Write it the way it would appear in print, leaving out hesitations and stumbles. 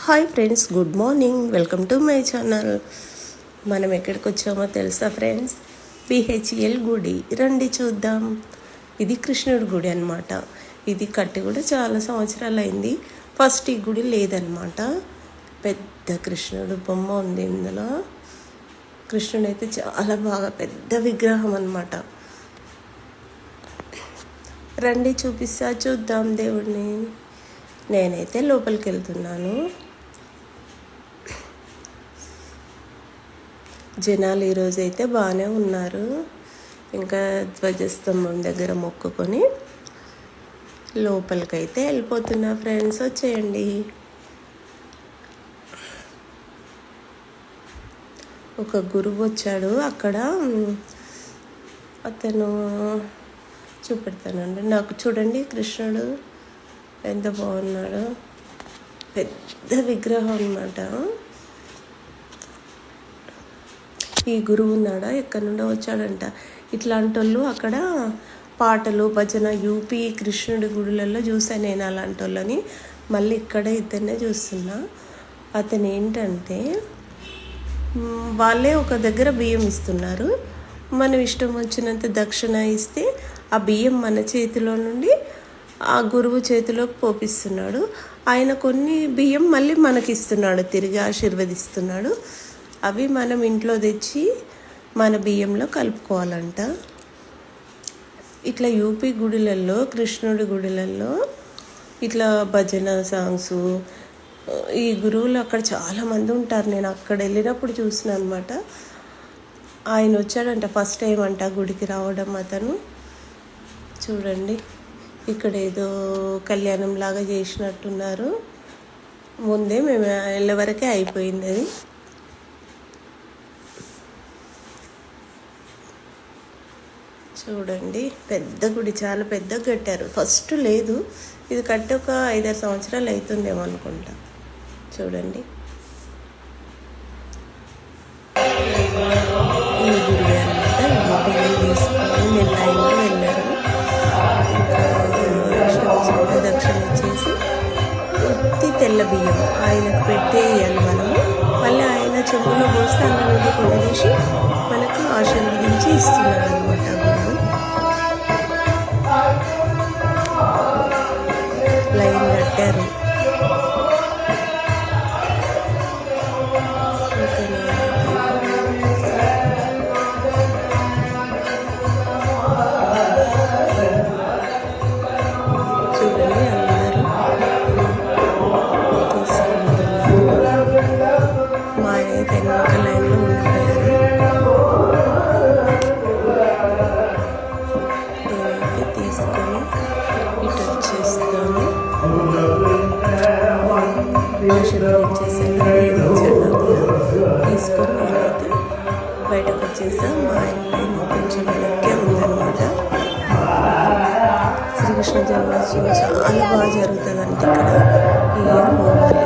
Hi friends, good morning. Welcome to my channel. మనం ఎక్కడికి వచ్చామో తెలుసా ఫ్రెండ్స్? బిహెచ్ఎల్ గుడి. రండి చూద్దాం. ఇది కృష్ణుడి గుడి అనమాట. ఇది కట్టి కూడా చాలా సంవత్సరాలు అయింది. ఫస్ట్ ఈ గుడి లేదనమాట. పెద్ద కృష్ణుడు బొమ్మ ఉంది ఇందులో. కృష్ణుడు అయితే చాలా బాగా పెద్ద విగ్రహం అనమాట. రండి చూద్దాం దేవుడిని. నేనైతే లోపలికి వెళ్తున్నాను. జనాలు ఈరోజు అయితే బాగానే ఉన్నారు. ఇంకా ధ్వజస్తంభం దగ్గర మొక్కుకొని లోపలికైతే వెళ్ళిపోతున్నా ఫ్రెండ్స్. వచ్చేయండి. ఒక గురువు వచ్చాడు అక్కడ. అతను చూపెడతానండి. నాకు చూడండి, కృష్ణుడు ఎంత బాగున్నాడు. పెద్ద విగ్రహం అన్నమాట. ఈ గురువు ఉన్నాడా, ఎక్కడి నుండో వచ్చాడంట. ఇట్లాంటి వాళ్ళు అక్కడ పాటలు భజన యూపీ కృష్ణుడి గుడులలో చూసాను నేను అలాంటి వాళ్ళని. మళ్ళీ ఇక్కడ ఇద్దరినే చూస్తున్నా. అతను ఏంటంటే వాళ్ళే ఒక దగ్గర బియ్యం ఇస్తున్నారు. మనం ఇష్టం వచ్చినంత దక్షిణ ఇస్తే ఆ బియ్యం మన చేతిలో నుండి ఆ గురువు చేతిలోకి పోపిస్తున్నాడు. ఆయన కొన్ని బియ్యం మళ్ళీ మనకి ఇస్తున్నాడు, తిరిగి ఆశీర్వదిస్తున్నాడు. అవి మనం ఇంట్లో తెచ్చి మన బియ్యంలో కలుపుకోవాలంట. ఇట్లా యూపీ గుడిలలో, కృష్ణుడి గుడిలలో ఇట్లా భజన సాంగ్స్, ఈ గురువులు అక్కడ చాలామంది ఉంటారు. నేను అక్కడ వెళ్ళినప్పుడు చూసిన అనమాట. ఆయన వచ్చాడంట ఫస్ట్ టైం అంట గుడికి రావడం అతను. చూడండి, ఇక్కడ ఏదో కళ్యాణం లాగా చేసినట్టున్నారు. ముందే మేము వెళ్ళే వరకే అయిపోయింది అది. చూడండి, పెద్ద గుడి, చాలా పెద్దగా కట్టారు. ఫస్ట్ లేదు, ఇది కట్టి ఒక 5-6 సంవత్సరాలు అవుతుందేమో అనుకుంటా. చూడండి, ఈ గుడి అనమాట. ఈ బియ్యం తీసుకొని నేను లైన్లో వెళ్ళాను. ఇంకా దక్షిణ ఇచ్చేసి ఉత్తి తెల్ల బియ్యం ఆయనకు పెట్టేయాలి మనము. మళ్ళీ ఆయన చెంబులో పోస్తే అన్న నుండి కొనేసి మనకు ఆశీర్వదించి ఇస్తున్నాడు అనమాట. లైన్ కట్టారు. చూడండి, అందరూ మా ఆయన వెనక లైన్లో ఉండిపోయారు. నేనైతే తీసుకొని ఇటు వచ్చేస్తాను. ఆశీర్వదించేసాను. తీసుకొని నేనైతే బయటకు వచ్చేసాను. మా ఇంట్లో కొంచెం వెనక్కే ఉందన్నమాట. శ్రీకృష్ణ జన్మాష్టమి చాలా బాగా జరుగుతుంది అంటే ఇక్కడ. ఈ ఇయర్ పోవాలి.